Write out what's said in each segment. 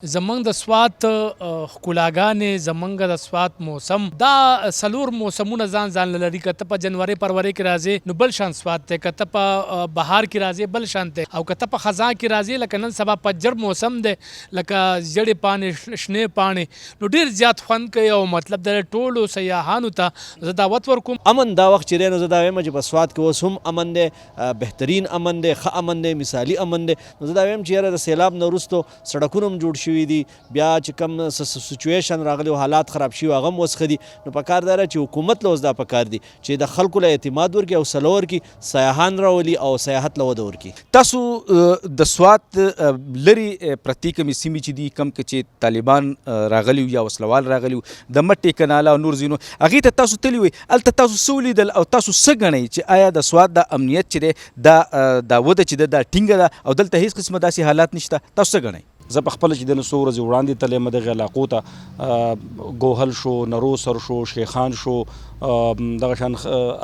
زمونږ د سوات ښکلاګانې زمونږ د سوات موسم دا څلور موسمونه ځان لري. که ته په جنوري فروری کې راځې نو بل شان سوات دی، که ته په بهار کې راځې بل شان دی، او که ته په خزان کې راځې لکه نن سبا پجر موسم دی، لکه زیړې پاڼې شنې پاڼې، نو ډېر زیات خوند کوي. او مطلب د ټولو سیاحانو ته زه دعوت ورکوم. امن دا وخت چې دی نو زه دا وایم چې په سوات کې اوس هم امن دی، بهترین امن دی، ښه امن دی، مثالي امن دی. نو زه دا وایم چې یاره د سیلاب نه وروستو سړکونه هم جوړ شوي دي، بیا چې کوم سچویشن راغلی او حالات خراب شوي هغه هم اوس ښه دي. نو پکار دا چې حکومت له اوس دا پکار دي چې د خلکو له اعتماد ورکړي او سله ورکړي، سیاحان راولي او سیاحت له وده ورکړي. تاسو د سوات لري پرتې کومې سیمې چې دي کوم چې طالبان راغلي یا وسلوال راغلي د مټې کناله او نور ځینو هغې ته تاسو تللي وئ، هلته تاسو څه ولیدل او تاسو څه ګڼئ چې آیا د سوات د امنیت چې دی دا وده چې ده دا ټینګه ده او دلته هېڅ قسمه داسې حالات نشته؟ تاسو څه ګڼئ؟ زه په خپله چې د نو څو ورځې وړاندې تللی دغې علاقو ته، ګوهل شو، نروسر شو، شیخان شو، دغه شان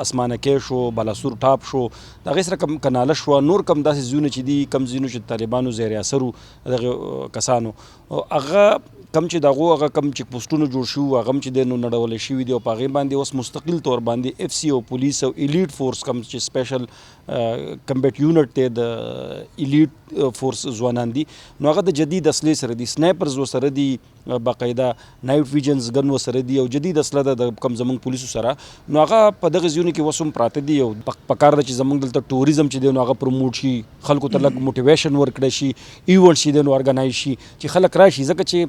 اسمانکۍ شو، بالاسور ټاپ شو، د هغې سره کم کناله شوه، نور کم داسې ځایونه چې دي، کم ځایونه چې طالبانو زیر اثرو دغې کسانو هغه کم چې د هغو هغه کم چیک پوسټونه جوړ شوي وو هغه هم چې دی نو نړولی شوي دي او په هغې باندې اوس مستقل طور باندې اف سی او پولیس او ایلیټ فورس کم چې سپیشل کمبیټ یونټ دی د ایلیټ فورس ځوانان دي، نو هغه د جدید اصلې سره دي، سنایپرز ورسره دي، باقاعده نایټ ویژنز ګن ورسره دي او جدید اصله ده د کم زموږ پولیسو سره. نو هغه په دغه ځایونو کې اوس هم پراته دي او پکار ده چې زموږ دلته ټوریزم چې دی نو هغه پروموټ شي، خلکو ته لږ موټیویشن ورکړی شي، ایونټ چې دی نو ارګنایز شي چې خلک راشي، ځکه چې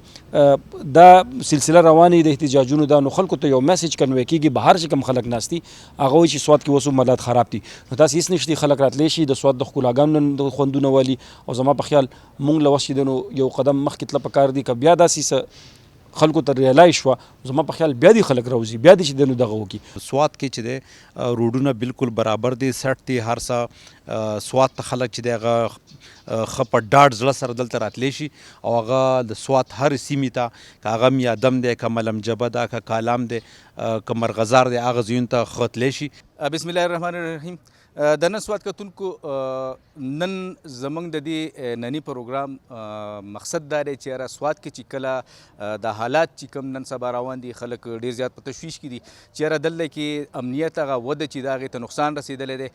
دا سلسله روانې د احتجاجونو ده، نو خلکو ته یو میسج کنوی کېږي. بهر چې کوم خلک ناست دي هغه وایي چې سوات کې اوس هم حالات خراب دي، نو داسې هېڅ نشته، خلک راتلی شي د سوات د ښکلاګانو نن خوندونه والي. او زما په خیال مونږ له اوس چې دی نو یو قدم مخکې تله پکار دي، که بیا داسې څه خلکو ته ریالایز شوه زما په خیال بیا دې خلک راوځي، بیا دې چې دی نو دغه وکړي. سوات کې چې دی روډونه بالکل برابر دي، سټ دي، هر څه سوات ته خلک چې دی هغه ښه په ډاډ زړه سره دلته راتلی شي او هغه د سوات هر سیمې ته، که هغه میادم دی، که ملم جبه ده، که کالام دی، که مرغزار دی، هغه ځایونو ته ښه تلی شي. بسم الله الرحمن الرحیم. د نن سوات کتونکو نن زمونږ د دې نني پروګرام مقصد دا دی چې یاره سوات کې چې کله د حالات چې کوم نن سبا روان دي خلک ډېر زیات په تشویش کې دي چې یاره دلته کې امنیت هغه وده چې د هغې ته نقصان رسېدلی دی.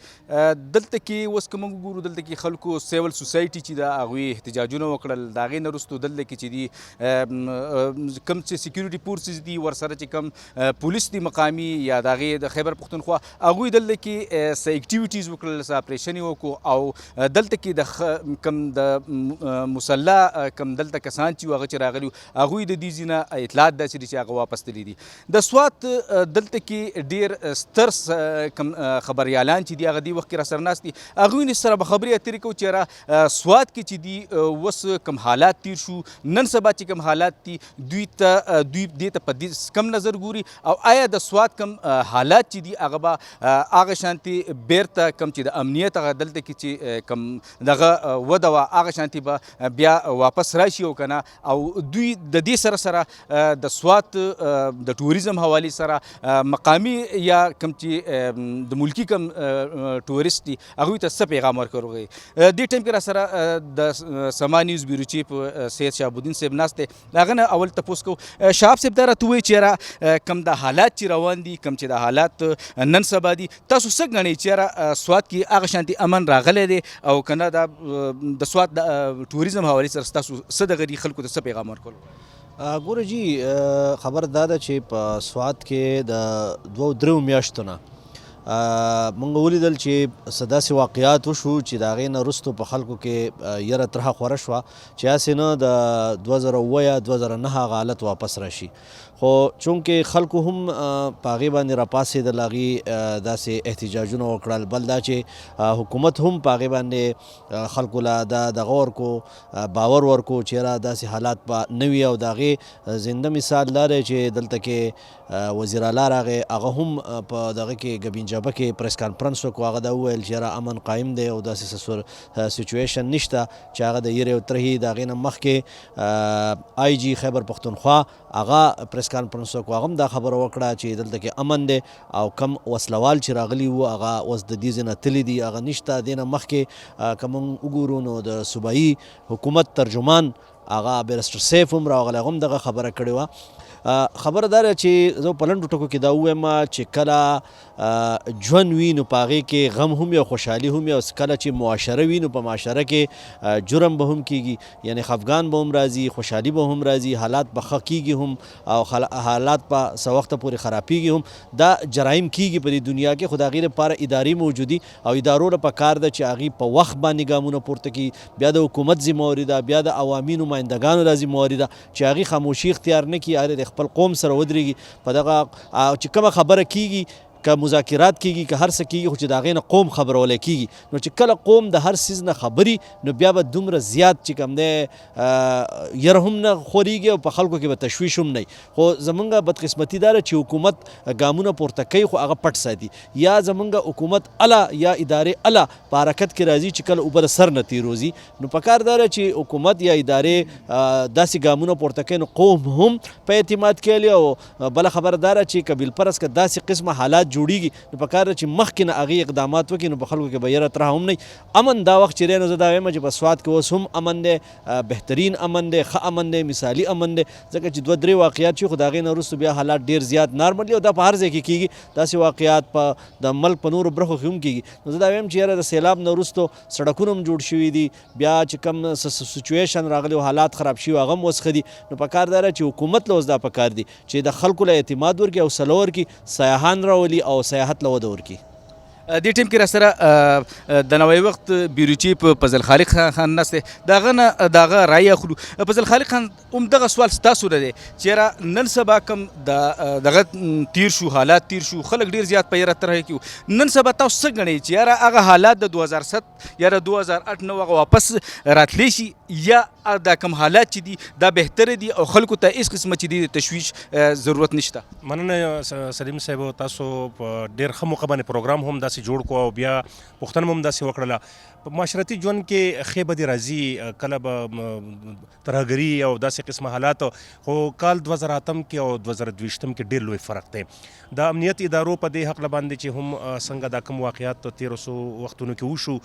دلته کې اوس که موږ وګورو دلته کې خلکو سیول سوسایټي چې ده هغوی احتجاجونه وکړل، د هغې نه وروستو دلته کې چې دي کوم چې سیکیورټي فورسز دي ورسره چې کوم پولیس دي مقامي یا د هغې د خیبر پښتونخوا هغوی دلته کې څه اکټیویټیز وکړل، څه اپریشن یې وکړو او دلته کې د کم د مسلح کم دلته کسان چې هغه چې راغلي هغوی د دې ځای نه اطلاعات داسې دي چې هغه واپس تللي دي. د سوات دلته کې ډېر ستر کم خبریالان چې دي هغه دې وخت کې راسره ناست دي، هغوی سره به خبرې اترې کوو چې یاره سوات کې چې دي اوس کم حالات تیر شو، نن سبا چې کم حالات دي دوی دې ته په دې کم نظر ګوري او آیا د سوات کم حالات چې دي هغه به هغه شانتې بیرته کم چې د امنیت هغه دلته کې چې کم دغه وده وه هغه شانتې به بیا واپس راشي او که نه. او دوی د دې سره سره د سوات د ټوریزم حوالې سره مقامي یا کم چې د ملکي کم ټوریست دي هغوی ته څه پیغام ورکوي؟ دې ټایم کې را سره د سما نیوز بیرو چیف سید شهابالدین صاحب ناست دی، د هغه نه اول تپوس کوو. شهاب صاحب دا راته ووایي چې یاره کم د حالات چې روان دي، کم چې د حالات نن سبا دي، تاسو څه ګڼئ چې یاره سوات کې هغه شانتې امن راغلی دی او که نه دا د سوات د ټوریزم حوالې سره ستاسو څه دغه دي خلکو ته څه پیغام ورکول؟ ګوره جي خبر دا ده چې په سوات کې د 2-3 میاشتو نه مونږ ولیدل چې څه داسې واقعات وشو چې د هغې نه وروستو په خلکو کې یره ترخه خوره شوه چې هسې نه د 2007 یا 2009 هغه حالت واپس راشي. خو چونکې خلکو هم په هغې باندې راپاڅېدل، هغې داسې احتجاجونه وکړل. بل دا چې حکومت هم په هغې باندې خلکو له دغه ورکو باور ورکو چې یاره داسې حالات به نه وي. او د هغې زنده مثال دا دی چې دلته کې وزیر اعلی راغی، هغه هم په دغه کې ګبینجابه کې پریس کانفرنس وکړو، هغه دا وویل چې یاره امن قایم دی او داسې سچویشن نشته چې هغه د یرې او ترهې د هغې نه مخکې آی جي خیبر پښتونخوا هغه پریس کانفرنس وکړو، هغه هم دا خبره وکړه چې دلته کې امن دی او کم وسلوال چې راغلي وو هغه اوس د دې ځای نه تللي دي، هغه نشته. دې نه مخکې که موږ وګورو نو د صوبایي حکومت ترجمان هغه بیرسټر سیف هم راغلی، هغه هم دغه خبره کړې وه. خبره دا ده چې زه په لنډو ټکو کې دا ووایم چې کله ژوند وي نو په هغې کې غم هم وي او خوشحالي هم وي، او کله چې معاشره وي نو په معاشره کې جرم به هم کیږي، یعنی خفګان به هم راځي، خوشحالي به هم راځي، حالات به ښه کیږي هم او حالات په څه وخته پورې خرابیږي هم. دا جرایم کیږي په دې دنیا کې، خو د هغې لپاره ادارې موجودي او ادارو له پکار ده چې هغې په وخت باندې ګامونه پورته کړي. بیا د حکومت ذمهواري ده، بیا د عوامي نمایندګانو دا ذمهواري ده چې هغې خاموشي اختیار نه کړي، هغې د خپل قوم سره ودرېږي په دغه چې کومه خبره کیږي، که مذاکرات کیږي که هر څه کیږي، خو چې د هغې نه قوم خبرولی کیږي. نو چې کله قوم د هر څیز نه خبري نو بیا به دومره زیات چې کوم دی یره هم نه خورېږي او په خلکو کې به تشویش هم نه وي. خو زمونږ بدقسمتي دا ده چې حکومت ګامونه پورته کوي خو هغه پټ ساتي، یا زمونږ حکومت اله یا ادارې اله په حرکت کې راځي چې کله اوبه د سر نه تېروځي. نو پکار دا ده چې حکومت یا ادارې داسې ګامونه پورته کوي نو قوم هم په اعتماد کوي. او بله خبره دا ده چې که بالفرض که داسې قسمه حالات جوړیږي نو پکار ده چې مخکې نه هغې اقدامات وکړي، نو په خلکو کې به یره ترهه هم نه. امن دا وخت چې دی نو زه دا وایم چې په سوات کې اوس هم امن دی، بهترین امن دی، ښه امن دی، مثالي امن دی، ځکه چې 2-3 واقعات چې خو د هغې نه وروسته بیا حالات ډېر زیات نارمل دي او دا په هر ځای کې کېږي. داسې واقعات په د ملک په نورو برخو کې هم کېږي. نو زه دا وایم چې یاره د سیلاب نه وروستو سړکونه هم جوړ شوي دي، بیا چې کوم سچویشن راغلی او حالات خراب شوي هغه هم اوس ښه دي. نو پکار دا ده چې حکومت له اوس دا پکار دي چې د خلکو له اعتماد ورکړي او سله ورکړي، سیاحان راولي او سیاحت له وده ورکړي. دې ټیم کې را سره د نوی وخت بیورو چیف فضل خالق خان ناست دی، د هغه نه د هغه رایې اخلو. فضل خالق خان همدغه سوال ستاسو نه دی چې یاره نن سبا کوم دغه تیر شو، حالات تیر شو، خلک ډېر زیات په یره ترهه کې، نن سبا تاسو څه ګڼئ چې یاره هغه حالات د 2007 یا د 2008 نه هغه واپس راتلی شي، یا دا کوم حالات چې دي دا بهتره دي او خلکو ته هېڅ قسمه چې دي د تشویش ضرورت نشته؟ مننه سلیم صاحب، تاسو په ډېر ښه موقع باندې پروګرام هم داسې جوړ کو او بیا پوښتنه هم داسې وکړله. په معاشرتي ژوند کې ښې بدې راځي، کله به ترهګري او داسې قسمه حالات، خو کال 2008 کې او 2022 کې ډېر لوی فرق دی. د امنیت ادارو په دې حق باندې چې هم څنګه دا کوم واقعیات تېرو څو وختونو کې وشو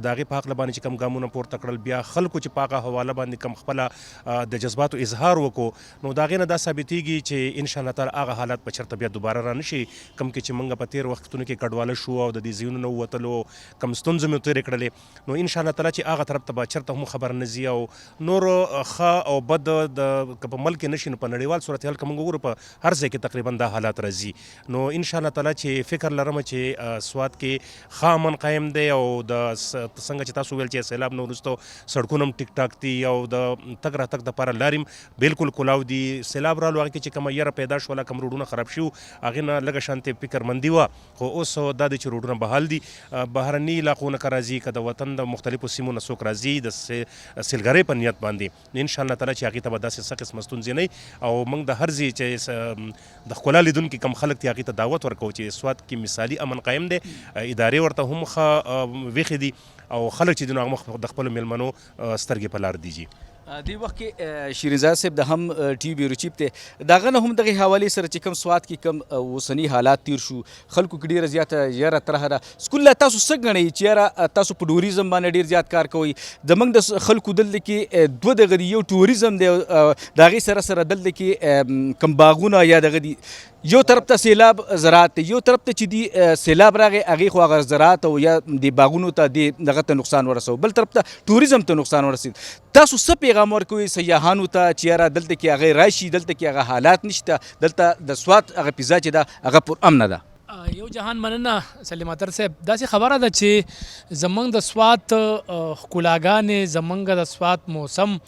د هغې په حق باندې چې کوم ګامونه پورته کړل، بیا خلکو چې په هغه حواله باندې کوم خپله د جذباتو اظهار وکړو، نو د هغې نه دا ثابتېږي چې انشاءالله تعالی هغه حالات به چېرته بیا دوباره را نه شي کوم کې چې موږ په تېر وختونو کې کډواله شو او د دې ځایونو نه ووتلو کوم ستونزې مو تېرې کړلې، نو انشاءالله تعالی چې هغه طرف ته به چېرته هم خبر نه ځي او نور ښه او بد که په ملک کې نه شي نو په نړیوال صورتحال که موږ وګورو په هر ځای کې تقریبا دا حالات راځي. نو انشاءالله تعالی چې فکر لرم چې سوات کې ښه امن قایم دی او د څنګه چې تاسو ویل چې سیلاب نه وروسته سړکونه هم ټیک ټاک دي او د تګ راتګ دپاره لارې هم بالکل کلاو دي. سیلاب رالو هغې کې چې کومه یره پیدا شوله، کوم روډونه خراب شوي هغې نه لږه شانتې فکرمندي وه، خو اوس دا دی چې روډونه بحال دي. بهرني علاقو نه که راځي که د وطن د مختلفو سیمو نه څوک راځي د سیلګرۍ په نیت باندې، نو انشاءالله تعالی چې هغې ته به داسې څه قسمه ستونزې نه وي او موږ د هر ځای چې د ښکلا لیدونکي کوم خلک دي هغې ته دعوت ورکوو چې سوات کې مثالي امن قایم دی، ادارې ورته هم ښه ویښې دي او خلک چې دي نو هغه د خپلو میلمنو سترګې په لار دیجي. دې وخت کې شیرینزاد صاحب د هم ټي وي بیورو چیف دی، د هغه نه هم دغې حوالې سره چې کوم سوات کې کوم اوسني حالات تیر شو، خلکو کې ډېره زیاته یره ترهه ده. سکول تاسو څه ګڼئ چې یاره تاسو په ټوریزم باندې ډېر زیات کار کوئ؟ زموږ د خلکو دلته کې دوه دغه دي، یو ټوریزم دی د هغې سره سره دلته کې کوم باغونه یا دغه دي، یو طرف ته سیلاب زراعت دی، یو طرف ته چې دی سیلاب راغی هغې خو هغه زراعت او یا د باغونو ته دغه ته نقصان ورسو، بل طرف ته ټوریزم ته نقصان ورسید. تاسو څه پیغام ورکوئ سیاحانو ته چې یاره دلته کې هغې راشي، دلته کې هغه حالات نشته، دلته د سوات هغه فضا چې ده هغه پر امنه ده؟ یو جهان مننه سلیم اتر صاحب، داسې خبره ده چې زمونږ د سوات ښکلاګانې، زمونږ د سوات موسم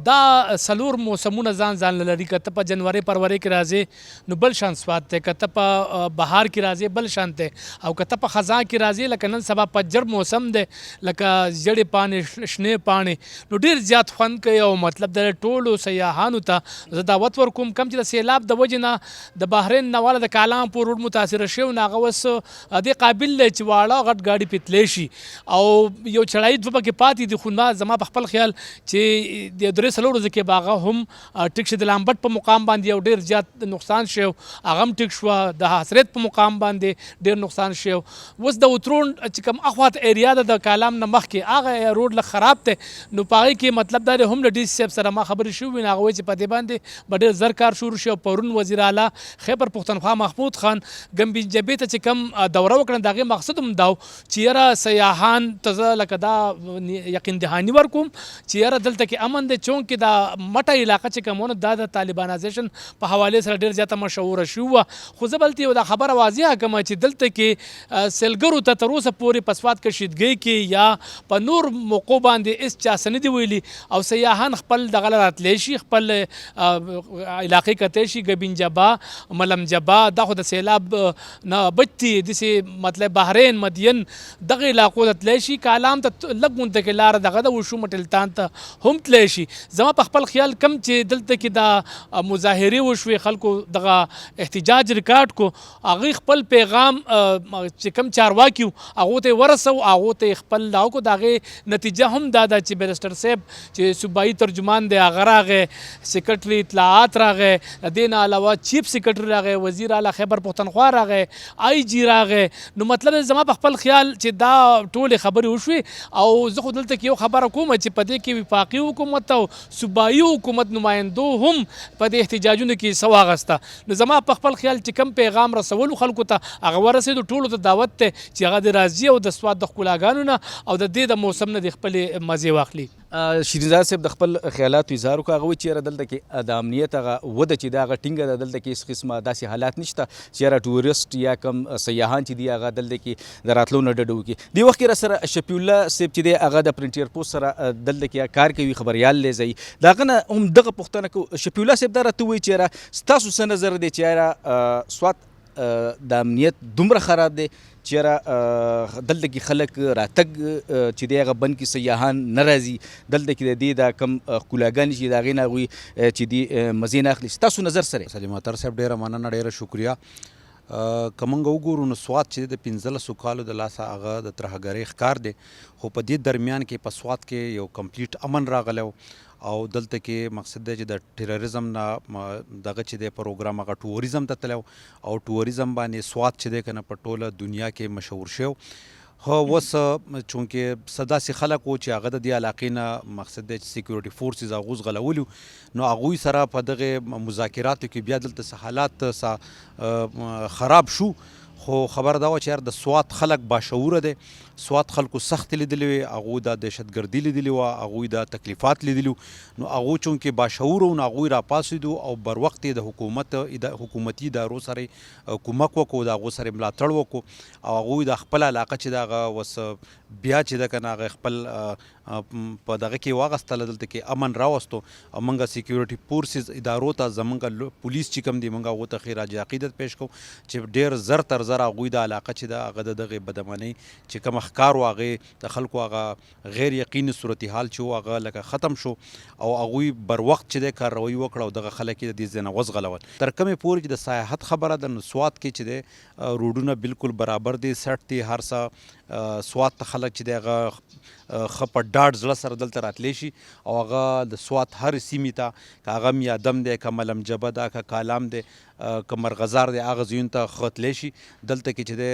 دا سلور موسمونه ځان لري. که ته په جنوري پروري کې راځې نو بل شان سوات دی، که ته په بهار کې راځې بل شان دی، او که ته په خزان کې راځې لکه نن سبا پجر موسم دی، لکه زیړې پاڼې شنې پاڼې، نو ډېر زیات خوند کوي. او مطلب د ټولو سیاحانو ته زه دعوت ورکوم کوم چې د سیلاب د وجې نه د بحرین نه والا د کالام پور روډ متاثره شوی نو هغه اوس دې قابل دی چې واړه غټ ګاډي پتلی شي او یو چړایي دوه پکې پاتې دي. خو زما په خپل خیال چې د لومړۍ 4 ورځې کې به هغه هم ټیک شي د لامبټ په مقام باندې یو ډېر زیات نقصان شو هغه هم ټیک شوه د حسرت په مقام باندې ډېر نقصان شو اوس د وترون چې کوم اخوات ایریا ده د کالام نه مخکې هغه روډ لږ خراب دی نو په هغې کې مطلب دا دی هم له ډي سي صاحب سره ما خبرې شوې وي نو هغه وایي چې په دې باندې به ډېر زر کار شروع شي او پرون وزیر اعلی خیبر پښتونخوا محمود خان ګمبي ته چې کوم دوره وکړه د هغې مقصد هم دا و چې یاره سیاحان ته زه لکه دا یقین دهاني ورکوم چې یاره دلته کې امن دی چونکې دا مټه علاقه چې کوم دا د طالبانایزیشن په حوالې سره ډېر زیاته مشهوره شوې وه خو زه بلته یو دا خبره واضحه کړم چې دلته کې سیلګرو ته تر اوسه پورې په سوات کشیدګۍ کې یا په نور موقعو باندې هېڅ چا څه نه دي ویلي او سیاحان خپل دغه له راتلی شي خپل علاقې کتی شي ګبین جبا ملم جبا دا خو د سیلاب نه بچ دي داسې مطلب بحرین مدین دغه علاقو ته تلی شي کالام ته لږ غونته کې لاره دغه ده وشو مټلتان ته هم تلی شي زما په خپل خیال کم چې دلته کې دا مظاهرې وشوې خلکو دغه احتجاج ریکارډ کو هغوی خپل پیغام چې کوم چارواکي وو هغو ته یې ورسو هغو ته یې خپل دا وکړو د هغې نتیجه هم دا ده چې بیرسټر صاحب چې صوبایي ترجمان دی هغه راغی سیکرټري اطلاعات راغی د دې نه علاوه چیف سیکرټري راغی وزیر اعلی خیبر پښتونخوا راغی آی جي راغی نو مطلب زما په خپل خیال چې دا ټولې خبرې وشوې او زه خو دلته کې یو خبره کوم چې په دې کې وفاقي حکومت او صوبایي حکومت نمایندو هم په دې احتجاجونو کې څه واغسته نو زما په خپل خیال چې کم پیغام رسولو خلکو ته هغه ورسېدو ټولو ته دعوت دی چې هغه د راځي او د سوات د ښکلاګانو نه او د دې د موسم نه د خپلې مزې واخلي شیرینزاد صاحب د خپل خیالاتو اظهار وکړه هغه وایي چې یاره دلته کې د امنیت هغه وده چې ده هغه ټینګه ده دلته کې هېڅ قسمه داسې حالات نشته چې یاره ټورسټ یا کم سیاحان چې دي هغه دلته کې د راتلو نه ډډه وکړي دې وخت کې راسره شفیع الله صاحب چې دی هغه د پرنټ ایرپوسټ سره دلته کې کار کوي خبریال دی ځایي د هغه نه هم دغه پوښتنه کوو شفیع الله صاحب دا راته وایي چې یاره ستاسو څه نظر دی چې یاره سوات د امنیت دومره خراب دی چې یاره دلته کې خلک راتګ چې دی هغه بند کې سیاحان نه راځي دلته کې د دې دا کم ښکلاګانې چې د هغې نه هغوی چې دي مزې نه اخلي ستاسو نظر سره سلیم اتر صاحب ډېره مننه ډېره شکریه که موږ وګورو نو سوات چې د 1500 کالو د لاسه هغه د ترهګرۍ ښکار دی خو په دې درمیان کې په سوات کې یو کمپلیټ امن راغلی او دلته کې مقصد دی چې د ټیرریزم نه دغه چې دی پروګرام هغه ټوریزم ته تللی او ټوریزم باندې سوات چې دی که نه په ټوله دنیا کې مشهور شوی خو اوس چونکې څه داسې خلک وو چې هغه د دې علاقې نه مقصد دی چې سیکیورټي فورسز هغوی ځغلولي نو هغوی سره په دغې مذاکراتو کې بیا دلته څه حالات خراب شو خو خبر دا وه چې یار د سوات خلک باشعوره دی سوات خلکو سخت لیدلې وې هغوی دا دهشتګردي لیدلې وه هغوی دا تکلیفات لیدلي او هغوی چونکې باشعوره وو نو هغوی راپاڅېدو او بر وخت یې د حکومتي ادارو سره کومک وکړو د هغو سره ملاتړ وکړو او هغوی د خپل علاقه چې د هغه وس بیا چې ده که نه هغه خپل په دغه کې واغستله دلته کې امن راوستو او موږ سیکیورټي فورسز ادارو ته زموږ پولیس چې کوم دي موږ هغو ته خراج عقیدت پیش کوو چې ډېر زر تر زر هغوی د علاقه چې ده هغه د دغې بدامنۍ چې کوم ښکار و هغې د خلکو هغه غیر یقیني صورتحال چې و هغه لکه ختم شو او هغوی بر وخت چې دی کارروایي وکړه او دغه خلک یې د دې ځای نه وځغلول تر کومې پورې چې د سیاحت خبره ده نو سوات کې چې دی روډونه بالکل برابر دي سټ دي هر څه سوات ته خلک چې دی هغه ښه په ډاډ زړه سره دلته راتلی شي او هغه د سوات هر سیمې ته که هغه میادم دی که ملم جبه ده که کالام دی که مرغزار دی هغه ځایونو ته ښه تلی شي دلته کې چې دی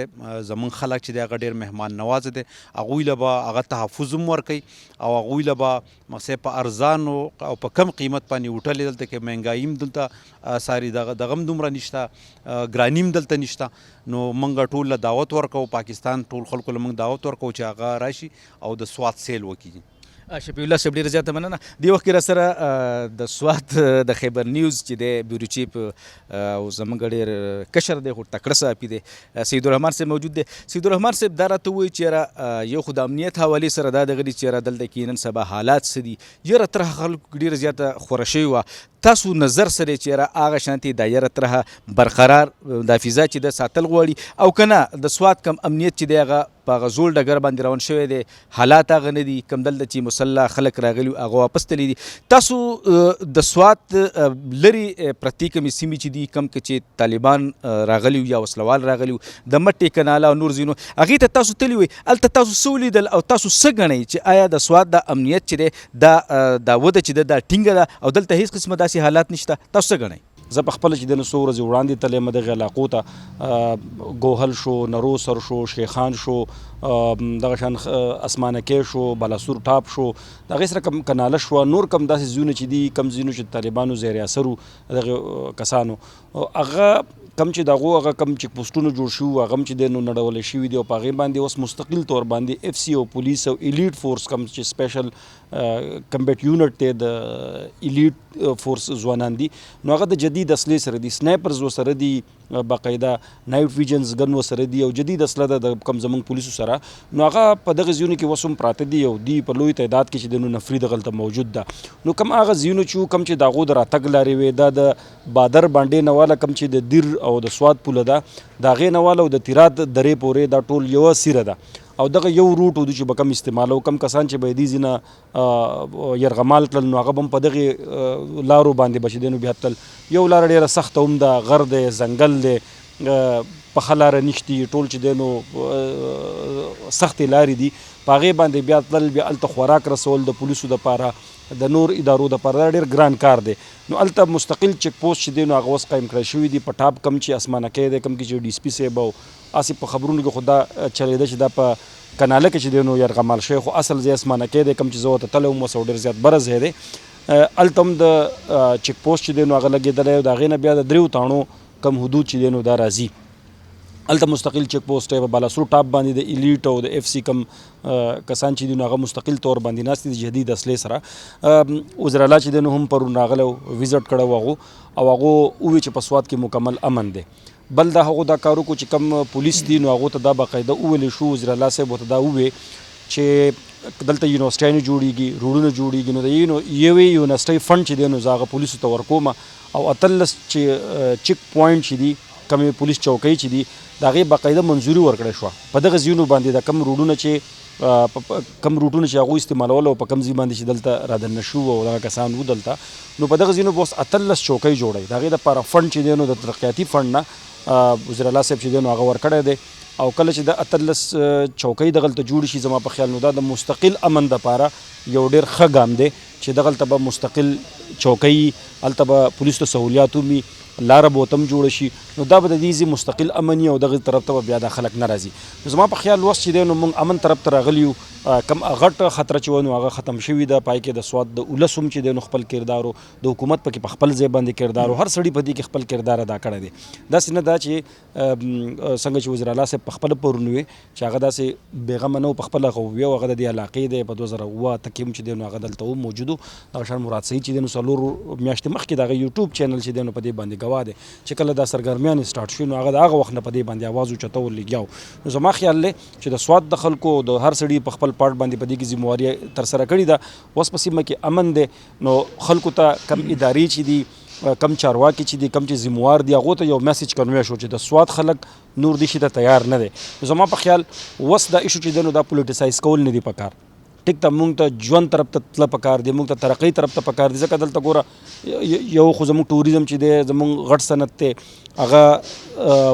زموږ خلک چې دی هغه ډېر مهمان نوازه دی هغوی له به هغه تحفظ هم ورکوي او هغوی له به مثلا په ارزانو او په کم قیمت باندې هوټل دلته کې مهنګایي هم دلته ساري دغه هم دومره نشته ګراني هم دلته نشته نو موږ ټول له دعوت ورکوو پاکستان ټول خلکو له موږ دعوت ورکوو چې هغه راشي او د سوات سیل وکړي شفیع الله صاحب ډېره زیاته مننه دې وخت کې راسره د سوات د خیبر نیوز چې دی بیورو چیف او زموږ ډېر کشر دی خو تکړه صحافي دی سید الرحمان صاحب موجود دی سید الرحمان صاحب دا راته ووایي چې یاره یو خو د امنیت حوالې سره دا دغه دي چې یاره دلته کې نن سبا حالات څه دي یاره تر هغه خلکو ډېره زیاته خوره شوې وه تاسو نظر سره چیرې هغه شانتي دایره ترها برقرار د فضا چې د ساتل غواړي او کنه د سواد کم امنیت چې دی هغه په هغه زوړ ډګر باندې روان شوی دی حالات هغه نه دي کم دلته چې مسلح خلک راغلي هغه واپس تللی دي تاسو د سواد لري پرتې کومې سیمې چې دي کم چې طالبان راغلي یا وسلوال راغلي د مټې کناله او نور ځینو هغې ته تاسو تللی وئ هلته تاسو څه ولیدل او تاسو څه ګڼئ چې آیا د سواد د امنیت چې دی دا وده چې ده دا ټینګه ده او دلته هیڅ قسمه داسې حالات نشته تاسو څه ګڼئ زه په خپله چې د څو ورځې وړاندې تللی دغې علاقو ته ګوهل شو نروسر شو شیخان شو دغه شان اسمانکی شو بالاسور ټاپ شو د هغې سره کم کناله شوه نور کم داسې ځایونه چې دي کم ځایونه چې طالبانو زیر اثر وو دغې کسانو هغه کم چې د هغو هغه کم چیک پوسټونه جوړ شوي هغه هم چې دی نو نړولی شوي دي او په هغې باندې اوس مستقل طور باندې اف سی او پولیس او ایلیټ فورس کم چې سپیشل کمبیټ یونټ دی د ایلیټ فورس ځوانان دي نو هغه د جدید اصلې سره دي سنایپرز ورسره دي باقاعده نایټ ویژنز ګن ورسره دي او جدید اصله ده د کم زموږ پولیسو سره نو هغه په دغه ځایونو کې اوس هم پراته دي او دی په لوی تعداد کې چې دی نو نفري دغلته موجود ده نو کم هغه ځایونه چې کم چې د هغو د راتګ لارې وې دا د بادر باندې نه واله کم چې د دیر او د سواد پوله ده د هغې نه واله او د تیرات درې پورې دا ټول یوه سیره ده او دغه یو روټ و چې به کم استعمالو کم کسان چې به یې دې ځینه یرغمال کړل نو هغه به هم په دغې لارو باندې به چې دی نو بیا تلل یو لاره ډېره سخته هم ده غر دی ځنګل دی پخه لاره نشتي ټول چې دی نو سختې لارې دي په هغې باندې بیا تلل بیا هلته خوراک رسول د پولیسو دپاره د نور ادارو دپاره دا ډېر ګران کار دی نو هلته مستقل چیک پوسټ چې دی نو هغه اوس قایم کړی شوي دي په ټاپ کم چې اسمانکی دی کم کې چې ډي سي پي صاحب او هسې په خبرونو کې خو دا چلېده چې دا په کناله کې چې دی نو یرغمال شوی خو اصل ځای اسمانکی دی کم چې زه ورته تللی وم اوس ډېر زیات بره ځای دی هلته هم د چیک پوسټ چې دی نو هغه لګېدلی او د هغې نه بیا د دریو تاڼو کم حدود چې دی نو دا راځي هلته مستقل چیک پوسټ دی په بالاسور ټاپ باندې د ایلیټ او د اف سی کم کسان چې دي نو هغه مستقل طور باندې ناست دي جدید اصلې سره وزراله چې دی نو هم پرون راغلی وزټ کړی و هغو او هغو وویل چې په سواد کې مکمل امن دی بل دا هغو دا کار وکړو چې کم پولیس دي نو هغو ته دا باقاعده وویلی شو وزراله صاحب ورته دا ووی چې دلته یونیورسټیانې جوړېږي روډونه جوړېږي نو د یوې یونیورسټۍ فنډ چې دی نو زه هغه پولیسو ته ورکوم او 18 چې چیک پوینټ چې دي کمې پولیس چوکۍ چې دي د هغې باقاعده منظوري ورکړی شوه په دغه ځایونو باندې د کم روډونه چې کم روټونه چې هغوی استعمالول او په کم ځای باندې چې دلته رادننه شو او دغه کسان وو دلته نو په دغه ځایونو به اوس 18 چوکۍ جوړوي د هغې دپاره فنډ چې دی نو د ترقیاتي فنډ نه وزیر الله صاحب چې دی نو هغه ورکړی دی او کله چې د 18 چوکۍ دغلته جوړ شي زما په خیال نو دا د مستقل امن دپاره یو ډېر ښه ګام دی چې دغلته به مستقل چوکۍ هلته به پولیسو ته سهولیات ومي لاره به ورته هم جوړه شي نو دا به د دې ځای مستقل امن وي او دغې طرف ته به بیا دا خلک نه راځي نو زما په خیال اوس چې دی نو موږ امن طرف ته راغلي یو کم غټ خطره چې و نو هغه ختم شوي ده پای کې د سواد د اولس هم چې دی نو خپل کردار د حکومت پکې په خپل ځای باندې کردار هر سړي په دې کې خپل کردار ادا کړی دی داسې نه دا چې څنګه چې وزیر الله صاحب په خپله پرون وی چې هغه داسې بېغمه نه و په خپله هغه ووی او هغه د دې علاقې دی په 2008 کې هم چې دی نو هغه دلته و موجود و دغه شان مراد سعید چې دی نو څلور میاشتې مخکې د هغه یوټیوب چینل چې دی نو په دې باندې ګواه دی چې کله دا سرګرمیانې سټارټ شوي نو هغه د هغه وخت نه په دې باندې اواز اوچتول لګیا نو زما خیال دی چې د سواد د خلکو د هر سړي په خپل پارټ باندې په دې کې ذمواري ترسره کړې ده اوس په سیمه کې امن دی نو خلکو ته کم ادارې چې دي کم چارواکي چې دي کم چې ذموار دي هغو ته یو میسیج کنوی شو چې د سواد خلک نور دې شي ته تیار نه دی زما په خیال اوس دا ایشو چې دی نو دا پولیټیسایز کول نه دي پکار ټیک ته مونږ ته ژوند طرف ته تله پکار دی مونږ ته ترقۍ طرف ته پکار دی ځکه دلته ګوره یو خو زموږ ټوریزم چې دی زموږ غټ صنعت دی هغه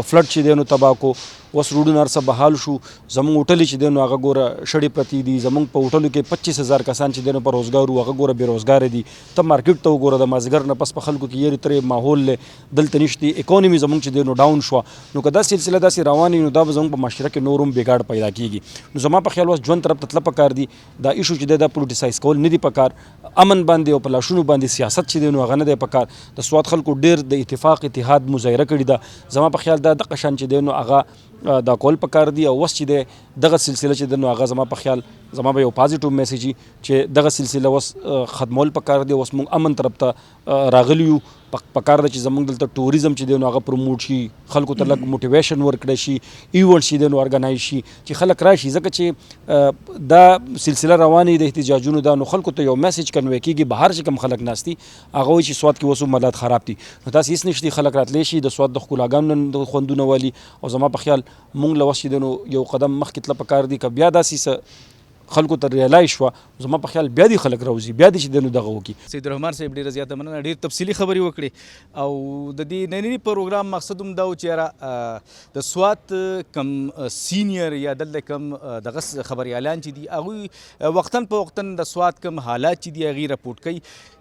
فلډ چې دی نو تباه کو اوس روډونه هر څه بحال شو زموږ هوټلې چې دی نو هغه ګوره شړې پرتې دي زموږ په هوټلو کې 25,000 کسان چې دی نو په روزګار وو هغه ګوره بېروزګاره دي ته مارکیټ ته وګوره د مازدیګر نه پس په خلکو کې یېرې ترې ماحول دی دلته نشتي اکانومي زموږ چې دی نو ډاون شوه نو که دا سلسله داسې روانه وي نو دا به زموږ په معاشره کې نور هم بېګاډ پیدا کېږي نو زما په خیال اوس ژوند طرف ته تله پکار دي دا ایشو چې دی دا پولیټیسایز کول نه دي پکار امن باندې او په لاشونو باندې سیاست چې دی نو هغه نه دی پکار د سواد خلکو ډېر د اتفاق اتحاد مظاهره کړې ده زما په خیال دا دغه شان چې دی نو هغه دا کول پکار دی او اوس چې دی دغه سلسله چې دی نو هغه زما په خیال زما به یو پازیټیو میسیج چې دغه سلسله اوس ختمول پکار دی اوس موږ امن طرف ته راغلی یو پکار ده چې زمونږ دلته ټوریزم چې دی نو هغه پروموټ شي خلکو ته لږ موټیویشن ورکړی شي ایونټ چې دی نو ارګنایز شي چې خلک راشي ځکه چې دا سلسله روانې د احتجاجونو دا نو خلکو ته یو میسج کنوی کېږي بهر چې کوم خلک ناست دي هغه وایي چې سوات کې اوس هم حالات خراب دي نو تاسې هېڅ نشته خلک راتلی شي د سوات د ښکلاګانو نن د خوندونه والي او زما په خیال مونږ له وس چې دی نو یو قدم مخکې تله پکار دي که بیا داسې څه خلکو ته ریالایز شوه زما په خیال بیا دې خلک راوځي بیا دې چې دی نو دغه وکړي سید الرحمن صاحب ډېره زیاته مننه ډېر تفصیلي خبرې وکړې او د دې ننني پروګرام مقصد هم دا و چې یاره د سوات کم سینیر یا دلته کم دغه خبریالان چې دي هغوی وختاً په وختاً د سوات کم حالات چې دي هغې راپورټ کوي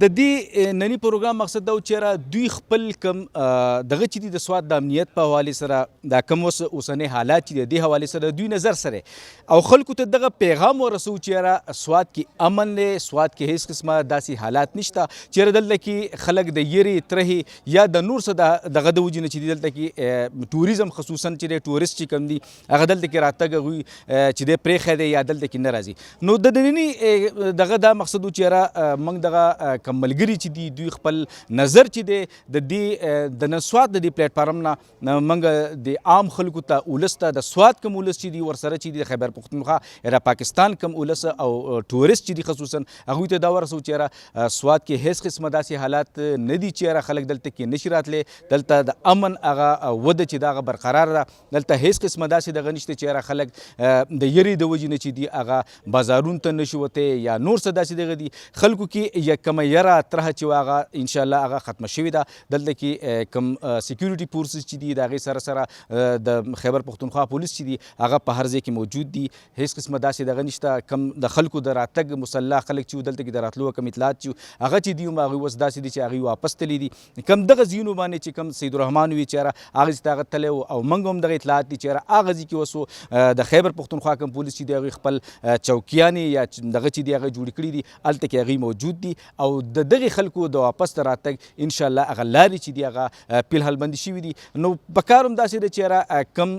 د دې ننني پروګرام مقصد دا و چې یاره دوی خپل کم دغه چې دي د سوات د امنیت په حوالې سره دا کم اوسنی حالات چې دي د دې حوالې سره دوی نظر سره او خلکو ته دغه پیغام ورسو چې یاره سوات کې امن دی سوات کې هیڅ قسمه داسې حالات نشته چې یاره دلته کې خلک د یرې ترهې یا د نور څه دغه د وجې نه چې دي دلته کې ټوریزم خصوصا چې دی ټورست چې کم دي هغه دلته کې راتګ هغوی چې دی پرېښی دی یا دلته کې نه راځي نو د ننني دغه دا مقصد و چې یاره موږ دغه کم ملګري چې دي دوی خپل نظر چې دی د دې د نن سوات د دې پلیټفارم نه موږ د عام خلکو ته ولس ته د سوات کم ولس چې دي ورسره چې دي د خیبر پښتونخوا یا د پاکستان کم ولس او ټورست چې دي خصوصا هغوی ته دا ورسو چې یاره سوات کې هیڅ قسمه داسې حالات نه دي چې یاره خلک دلته کې نشي راتلی دلته د امن هغه وده چې د هغه برقرار ده دلته هیڅ قسمه داسې دغه نشته چې یاره خلک د یرې د وجې نه چې دي هغه بازارونو ته نشي وتی یا نور څه داسې دغه دي خلکو کې یا کومه یره ترهه چې هغه انشاءالله هغه ختمه شوې ده دلته کې کوم سیکیورټي فورسز چې دي د هغې سره سره د خیبر پښتونخوا پولیس چې دي هغه په هر ځای کې موجود دي هیڅ قسمه داسې دغه نشته کم د خلکو د راتګ مسلح خلک چې دلته کې د راتلو کم اطلاعات چې هغه چې دي هم هغوی اوس داسې دي چې هغوی واپس تللي دي کم دغه ځایونو باندې چې کم سید الرحمن وي چې یاره هغه ځای ته هغه تللی و او موږ هم دغه اطلاعات دي چې یاره هغه ځای کې اوس د خیبر پښتونخوا کم پولیس چې دي هغوی خپل چوکیانې یا دغه چې دي هغه جوړې کړي دي هلته کې هغوی موجود دي او د دغې خلکو د واپس ته راتګ انشاءالله هغه لارې چې دي هغه پیل حلبندي شوي دي نو په کار هم داسې ده چې یاره کم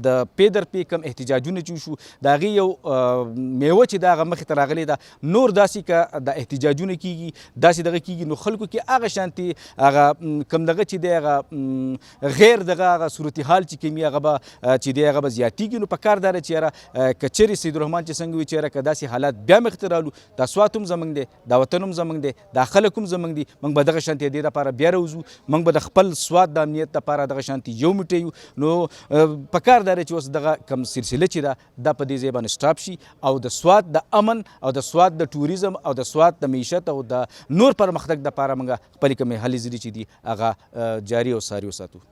د پې در پې کم احتجاجونه چې وشو د هغې یو میوه چې ده هغه مخې ته راغلې ده نور داسې که د احتجاجونه کېږي داسې دغه کېږي نو خلکو کې هغه شانتې هغه کم دغه چې دی هغه غیر دغه هغه صورتحال چې کوم هغه به چې دی هغه به زیاتېږي نو په کار دا ده چې یاره که چیرې سید الرحمن چې څنګه وي چې یاره که داسې حالات بیا مخې ته رالو دا سوات هم زموږ دی دا وطن هم زموږ دی دا خلک هم زموږ دي موږ به دغه شانتې دې دپاره بیا راوځو موږ به د خپل سوات د امنیت دپاره دغه شانتې یو موټی یو نو په کار دا دی چې اوس دغه کم سلسله چې ده دا په دې ځای باندې سټاپ شي او د سوات د امن او د سوات د ټوریزم او د سوات د معیشت او د نور پرمختګ دپاره موږ خپلې کومې هلې ځلې چې دي هغه جاري او ساري وساتو